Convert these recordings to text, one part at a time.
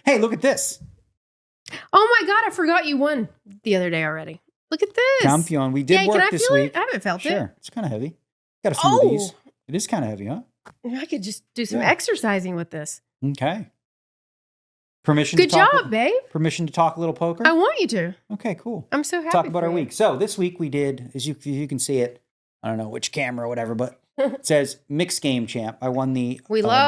Hey, look at this. Oh my God, I forgot you won the other day already. Look at this. Campion. We did work this week. I haven't felt it. Sure. It's kind of heavy. Got a few of these. It is kind of heavy, huh? I could just do some exercising with this. Okay. Permission Good to talk job, babe. Permission to talk a little poker? I want you to. Okay, cool. I'm so happy. Talk about our week. So this week we did, as you can see it, I don't know which camera or whatever, but it says mixed game champ. I won the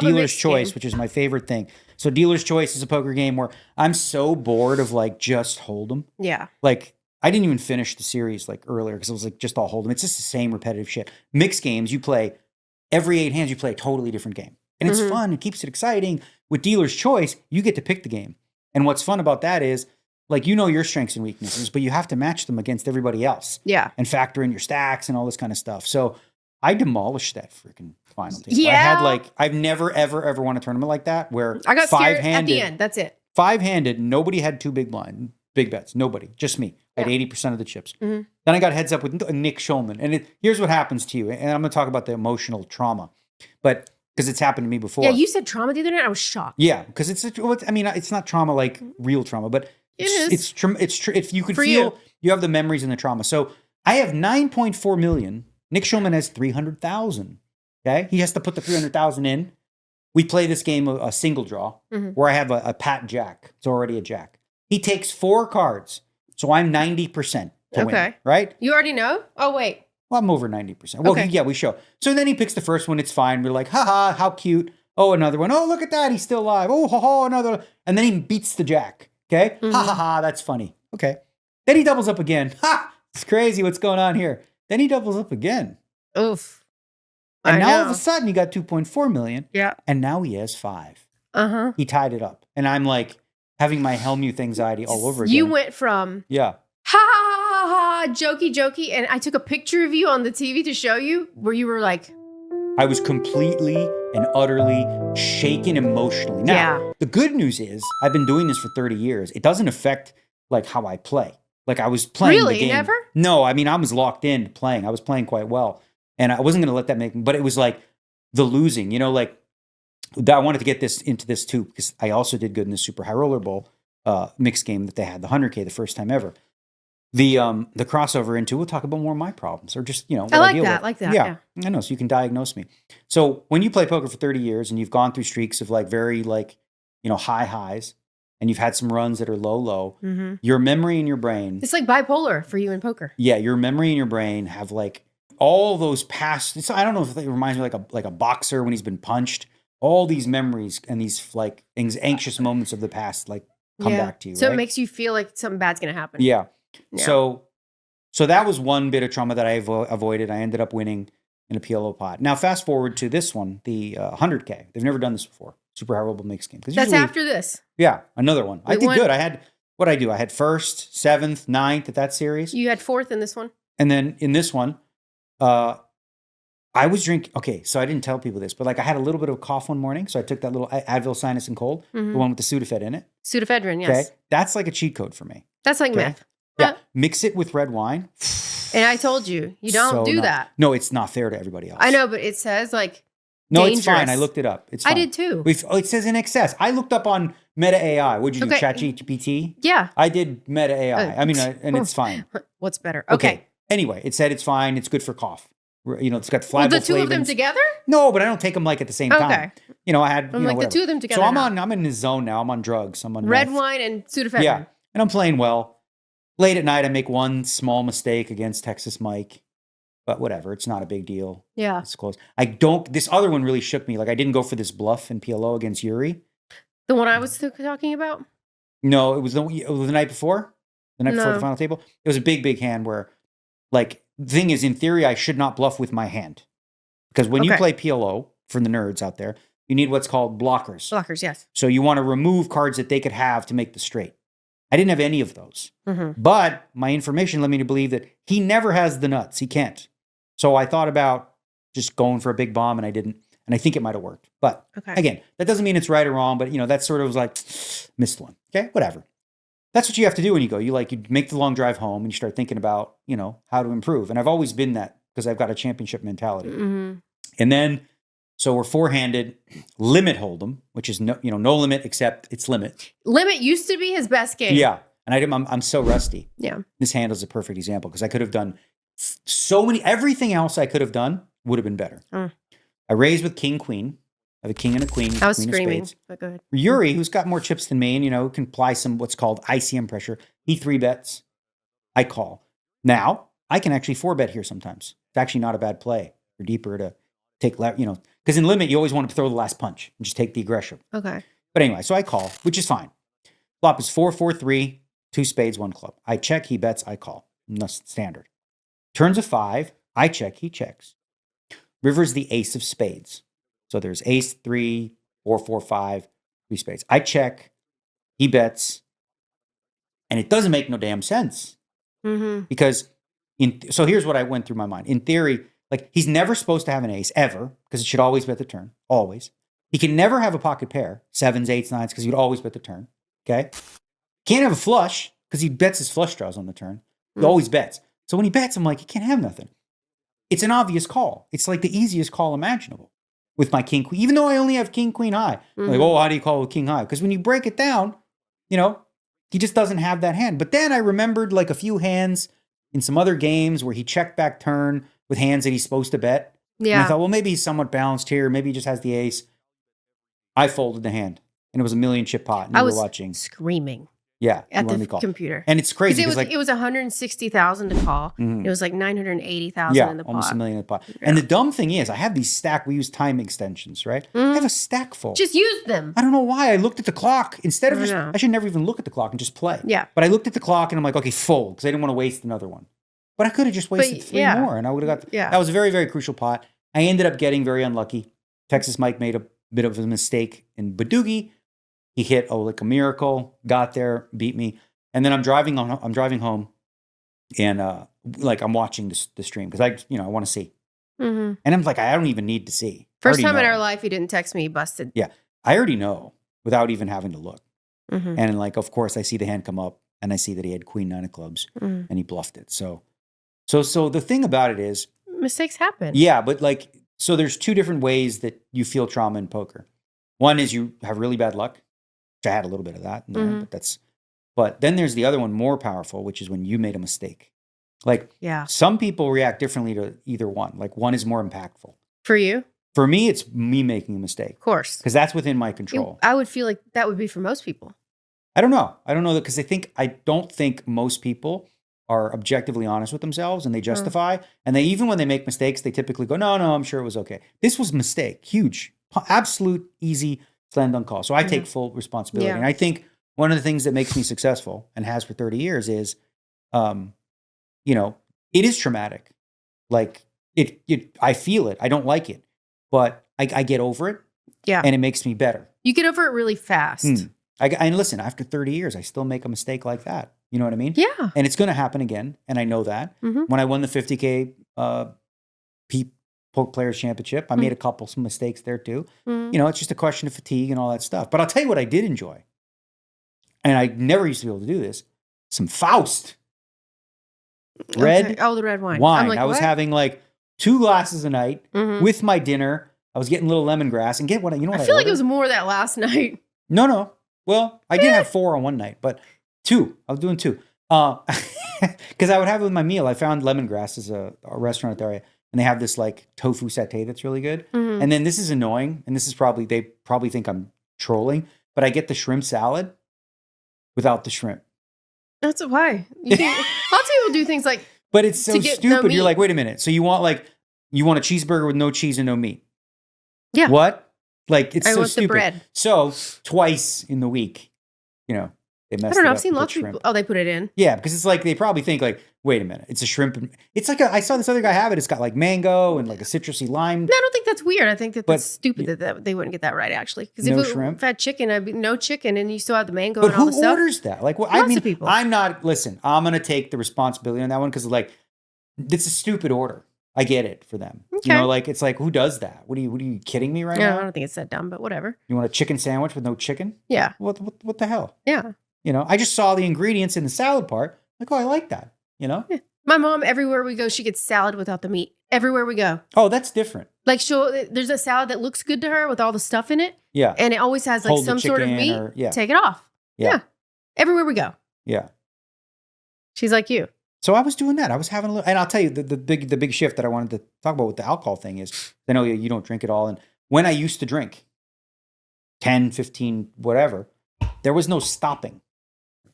dealer's choice, which is my favorite thing. So dealer's choice is a poker game where I'm so bored of like just hold'em. Yeah. Like I didn't even finish the series like earlier because it was like just all hold'em. It's just the same repetitive shit. Mixed games, you play every 8 hands, you play a totally different game. And it's fun. It keeps it exciting. With dealer's choice, you get to pick the game. And what's fun about that is like, you know your strengths and weaknesses, but you have to match them against everybody else. Yeah. And factor in your stacks and all this kind of stuff. So I demolished that freaking final table. Yeah. I had like, I've never, ever won a tournament like that where I got scared at the end. That's it. 5-handed, nobody had 2 big bets. Nobody, just me. I had 80% of the chips. Then I got heads up with Nick Schulman. And here's what happens to you. And I'm going to talk about the emotional trauma, but because it's happened to me before. Yeah, you said trauma the other night. I was shocked. Yeah, because it's not trauma like real trauma, but it's if you could feel you have the memories and the trauma. So I have 9.4 million. Nick Schulman has 300,000. Okay, he has to put the 300,000 in. We play this game a single draw where I have a pat jack. It's already a jack. He takes 4 cards, so I'm 90% to win. Right? You already know? Oh wait. Well, I'm over 90%. Well, we show. So then he picks the first one. It's fine. We're like, haha, how cute. Oh, another one. Oh, look at that. He's still alive. Oh, ho, ho, another. And then he beats the jack. Okay. Ha, ha, ha. That's funny. Okay. Then he doubles up again. Ha! It's crazy what's going on here. Then he doubles up again. Oof. And now all of a sudden he got 2.4 million. Yeah. And now he has 5. He tied it up. And I'm like having my Helmuth anxiety all over again. You went from jokey, and I took a picture of you on the TV to show you where you were like, I was completely and utterly shaken emotionally. Now, the good news is I've been doing this for 30 years. It doesn't affect like how I play. Like I was playing the game. Never? No, I mean, I was locked in playing. I was playing quite well. And I wasn't going to let that make me, but it was like the losing, like I wanted to get this into this too, because I also did good in the Super High Roller Bowl mixed game that they had, the 100K, the first time ever. The crossover into, we'll talk about more of my problems or just, what I deal with. like that. Yeah, I know. So you can diagnose me. So when you play poker for 30 years and you've gone through streaks of like very like, high highs and you've had some runs that are low, your memory in your brain. It's like bipolar for you in poker. Yeah. Your memory in your brain have like all those past, I don't know if it reminds me like a boxer when he's been punched, all these memories and these like anxious moments of the past, like come back to you. So it makes you feel like something bad's going to happen. Yeah. So that was one bit of trauma that I avoided. I ended up winning in a PLO pot. Now, fast forward to this one, the 100K. They've never done this before. Super High Roller mixed game. That's after this. Yeah, another one. I did good. I had, what I do? I had 1st, 7th, 9th at that series. You had 4th in this one. And then in this one, I was drinking. Okay, so I didn't tell people this, but like I had a little bit of a cough one morning. So I took that little Advil Sinus and Cold, the one with the Sudafed in it. Pseudoephedrine, yes. Okay, that's like a cheat code for me. That's like meth. Yeah, mix it with red wine. And I told you don't do that. No, it's not fair to everybody else. I know, but it says like dangerous. It's fine. I looked it up. It's fine. I did too. It says in excess. I looked up on Meta AI. What'd you do? ChatGPT? Yeah. I did Meta AI. And it's fine. What's better? Okay. Anyway, it said it's fine. It's good for cough. It's got flavoflavins. The two of them together? No, but I don't take them like at the same time. I had the two of them together. So I'm in the zone now. I'm on drugs. I'm on red wine and Sudafed. Yeah, and I'm playing well. Late at night, I make one small mistake against Texas Mike, but whatever. It's not a big deal. Yeah, it's close. This other one really shook me. Like I didn't go for this bluff in PLO against Yuri. The one I was talking about. No, it was the night before. The night before the final table. It was a big hand where, like, the thing is, in theory, I should not bluff with my hand. Because when you play PLO, for the nerds out there, you need what's called blockers. Blockers, yes. So you want to remove cards that they could have to make the straight. I didn't have any of those. But my information led me to believe that he never has the nuts. He can't. So I thought about just going for a big bomb, and I didn't. And I think it might have worked. But again, that doesn't mean it's right or wrong. But, that sort of was like, missed one. Okay, whatever. That's what you have to do when you go. You make the long drive home and you start thinking about, how to improve. And I've always been that because I've got a championship mentality. And then So we're four-handed, limit hold'em, which is no limit except it's limit. Limit used to be his best game. Yeah, and I'm so rusty. Yeah. This hand is a perfect example because I could have done everything else I could have done would have been better. I raised with king, queen. I have a king and a queen. I was queen screaming, but go ahead. Yuri, who's got more chips than me and, can apply some what's called ICM pressure. He 3-bets. I call. Now, I can actually 4-bet here sometimes. It's actually not a bad play. Or deeper to take, because in limit, you always want to throw the last punch and just take the aggression. Okay. But anyway, so I call, which is fine. Flop is 4-4-3, 2 spades, 1 club. I check, he bets, I call. That's standard. Turns a 5, I check, he checks. River's the ace of spades. So there's ace, 3, 4, 4, 5, 3 spades. I check, he bets, and it doesn't make no damn sense. Because, so here's what I went through my mind. In theory, he's never supposed to have an ace, ever, because it should always bet the turn, always. He can never have a pocket pair, 7s, 8s, 9s, because he would always bet the turn, okay? Can't have a flush, because he bets his flush draws on the turn. He always bets. So when he bets, I'm like, he can't have nothing. It's an obvious call. It's like the easiest call imaginable with my king, queen, even though I only have king, queen high. I'm like, how do you call with king high? Because when you break it down, he just doesn't have that hand. But then I remembered a few hands in some other games where he checked back turn with hands that he's supposed to bet. Yeah. And I thought, well, maybe he's somewhat balanced here. Maybe he just has the ace. I folded the hand, and it was a 1,000,000 chip pot. And I you was were watching. Screaming. Yeah. At the computer. And it's crazy. It was 160,000 to call. It was 980,000 in the pot. Almost 1,000,000 in the pot. Yeah. And the dumb thing is, I have these stack. We use time extensions, right? I have a stack full. Just use them. I don't know why. I looked at the clock instead of I should never even look at the clock and just play. Yeah. But I looked at the clock and I'm like, okay, fold, because I didn't want to waste another one. But I could have just wasted 3 more, and I would have got. That was a very, very crucial pot. I ended up getting very unlucky. Texas Mike made a bit of a mistake in Badoogie. He hit like a miracle, got there, beat me. And then I'm driving home, and I'm watching the stream because I want to see. And I'm like, I don't even need to see. First time in our life, he didn't text me, he busted. Yeah, I already know without even having to look. And of course, I see the hand come up, and I see that he had queen 9 of clubs, and he bluffed it. So the thing about it is, mistakes happen. Yeah, but so there's 2 different ways that you feel trauma in poker. One is you have really bad luck, which I had a little bit of that, But then there's the other one, more powerful, which is when you made a mistake. Some people react differently to either one. One is more impactful. For you? For me, it's me making a mistake. Of course. Because that's within my control. I would feel like that would be for most people. I don't know. That because I don't think most people are objectively honest with themselves, and they justify. And they, even when they make mistakes, they typically go, no, I'm sure it was okay. This was a mistake. Huge. Absolute easy slam dunk call. So I take full responsibility. And I think one of the things that makes me successful, and has for 30 years, is, it is traumatic. I feel it. I don't like it, but I get over it. Yeah. And it makes me better. You get over it really fast. And listen, after 30 years, I still make a mistake like that. You know what I mean? Yeah. And it's going to happen again. And I know that. When I won the 50K Poke Players Championship, I made a couple some mistakes there too. It's just a question of fatigue and all that stuff. But I'll tell you what I did enjoy. And I never used to be able to do this. Some Faust. Red. Okay. Oh, the red wine. Wine. I'm like, I was having 2 glasses a night with my dinner. I was getting a little lemongrass. And I feel like it was more that last night. No. Well, I did have 4 on one night, but 2. I was doing 2. Because I would have it with my meal. I found Lemongrass as a restaurant at the area, and they have this tofu satay that's really good. And then this is annoying, and this is they probably think I'm trolling, but I get the shrimp salad without the shrimp. That's why. Lots of people do things like. But it's so stupid. No, you're like, wait a minute. So you want a cheeseburger with no cheese and no meat? Yeah. What? It's so want stupid. The bread. So twice in the week, they messed it up. I don't know. I've seen lots of people. Oh, they put it in. Yeah, because it's they probably think wait a minute, it's a shrimp. It's I saw this other guy have it. It's got mango and a citrusy lime. No, I don't think that's weird. I think that's stupid that they wouldn't get that right, actually. Because if shrimp? If I had chicken, I'd be no chicken, and you still have the mango But and all the stuff. But who orders that? Lots of people. I'm not, listen, I'm going to take the responsibility on that one because it's a stupid order. I get it for them. Okay. It's who does that? What are you kidding me right now? I don't think it's that dumb, but whatever. You want a chicken sandwich with no chicken? Yeah. What the hell? Yeah. I just saw the ingredients in the salad part. I like that. Yeah. My mom, everywhere we go, she gets salad without the meat. Everywhere we go. Oh, that's different. Like there's a salad that looks good to her with all the stuff in it. Yeah. And it always has like Hold the some sort of chicken meat. or- yeah. Take it off. Yeah. Everywhere we go. Yeah. She's like you. So I was doing that. I was having a little, and I'll tell you the big shift that I wanted to talk about with the alcohol thing is, I know you don't drink it all. And when I used to drink 10, 15, whatever, there was no stopping.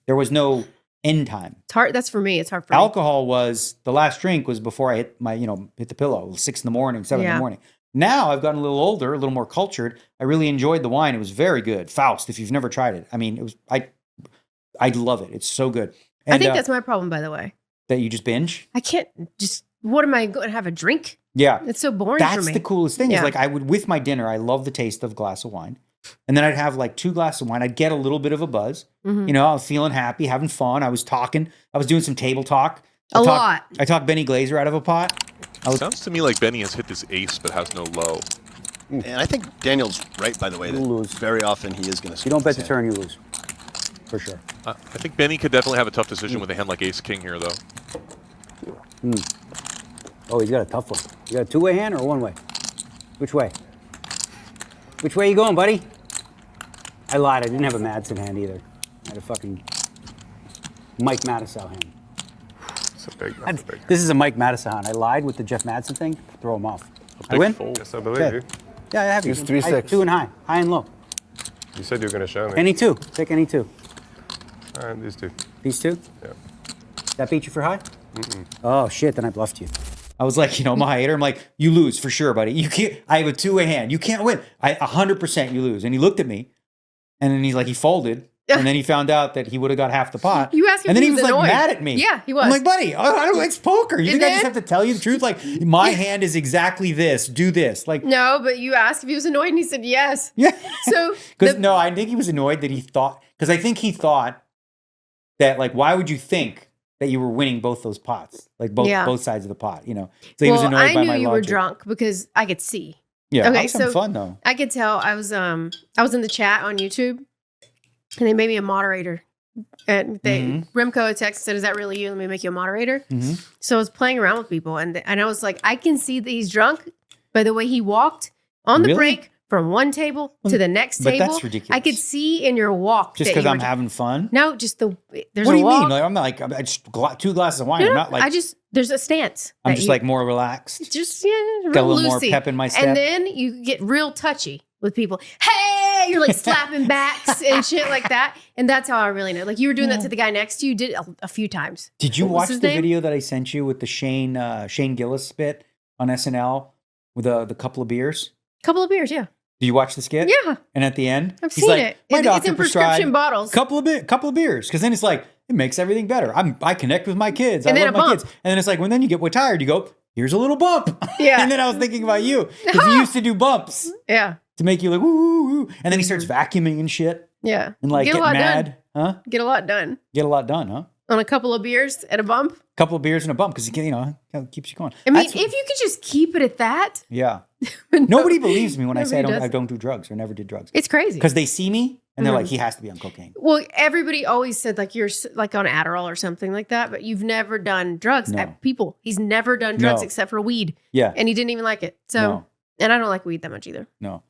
There was no end time. It's hard. That's for me. It's hard for me. Alcohol was, the last drink was before I hit hit the pillow, 6 in the morning, 7 in the morning. Now I've gotten a little older, a little more cultured. I really enjoyed the wine. It was very good. Faust, if you've never tried it. I mean, I love it. It's so good. And, I think that's my problem, by the way. That you just binge? I can't what am I going to have a drink? Yeah. It's so boring for me. That's the coolest thing is like I would, with my dinner, I love the taste of a glass of wine. And then I'd have like 2 glasses of wine. I'd get a little bit of a buzz. Mm-hmm. I was feeling happy, having fun. I was talking. I was doing some table talk. I talked Benny Glazer out of a pot. Sounds to me like Benny has hit this ace but has no low. And I think Daniel's right, by the way, that lose. very often he is going to. You don't bet the turn, you lose. For sure. I think Benny could definitely have a tough decision with a hand like ace-king here, though. Oh, he's got a tough one. You got a 2-way hand or a 1-way? Which way? Which way you going, buddy? I lied. I didn't have a Madsen hand either. I had a fucking Mike Mattisau hand. It's a big, that's a big. This is a Mike Mattisau hand. I lied with the Jeff Madsen thing. Throw him off. I win? Fold. Yes, I believe Okay. you. Yeah, I have you. Use 3-6. 2 and high and low. You said you were going to show me. Any 2. Take any 2. All right, these 2. These 2? Yeah. That beat you for high? Oh, shit. Then I bluffed you. I was like, I'm a high hitter. I'm like, you lose for sure, buddy. You can't. I have a 2-way hand. You can't win. 100% you lose. And he looked at me, and then he's like, he folded, and then he found out that he would have got half the pot. You asked him and then if he was like annoyed. mad at me. Yeah, he was. I'm like, buddy, I don't. It's poker. You And think I just then- have to tell you the truth? Like, my hand is exactly this. Do this. Like, No, but you asked if he was annoyed and he said yes. yeah. So Because no, I think he was annoyed that he thought. Because I think he thought that like, why would you think that you were winning both those pots, like both sides of the pot, So he was annoyed I by knew my you were logic. drunk because I could see. Yeah, Okay, I was having so- fun though. I could tell I was in the chat on YouTube and they made me a moderator. And Remco had texted, said, "Is that really you? Let me make you a moderator." Mhm. So I was playing around with people and I was like, I can see that he's drunk by the way he walked on the Really? break from one table to the next But table. that's ridiculous. I could see in your walk Just that because you I'm were having fun. No, just there's What a do you walk. mean? Like, I'm not like I just 2 glasses of wine. No, I'm no, not like there's a stance. I'm that just you- like more relaxed. just Got a real little more loosey. pep in my step. And then you get real touchy with people. Hey, you're like slapping backs and shit like that. And that's how I really know. Like you were doing that to the guy next to you. Did it a few times. Did you What was watch his the name? video that I sent you with the Shane Gillis bit on SNL with the couple of beers? Couple of beers, yeah. Did you watch the skit? Yeah, And at the end, I've he's seen like, it. My It's doctor in prescribed prescription bottles. couple of beers, because then it's like it makes everything better. I connect with my kids. And I then love a my bump. kids. And then it's like when then you get tired, you go, here's a little bump. Yeah. And then I was thinking about you because you used to do bumps Yeah, to make you like woo woo woo. And then he starts vacuuming and shit yeah. and like Get a getting lot mad, huh? Get a lot done Get a lot done, huh? on a couple of beers and a bump. Couple of beers and a bump because kind of keeps you going. I mean, That's- if you could just keep it at that. yeah. No- Nobody believes me when I say Nobody does. I don't do drugs or never did drugs It's crazy. because they see me and they're Mhm. like, he has to be on cocaine. Well, everybody always said like you're like on Adderall or something like that, but you've never done drugs. No. He's never done drugs No. except for weed, Yeah. and he didn't even like it. So, No. and I don't like weed that much either. No.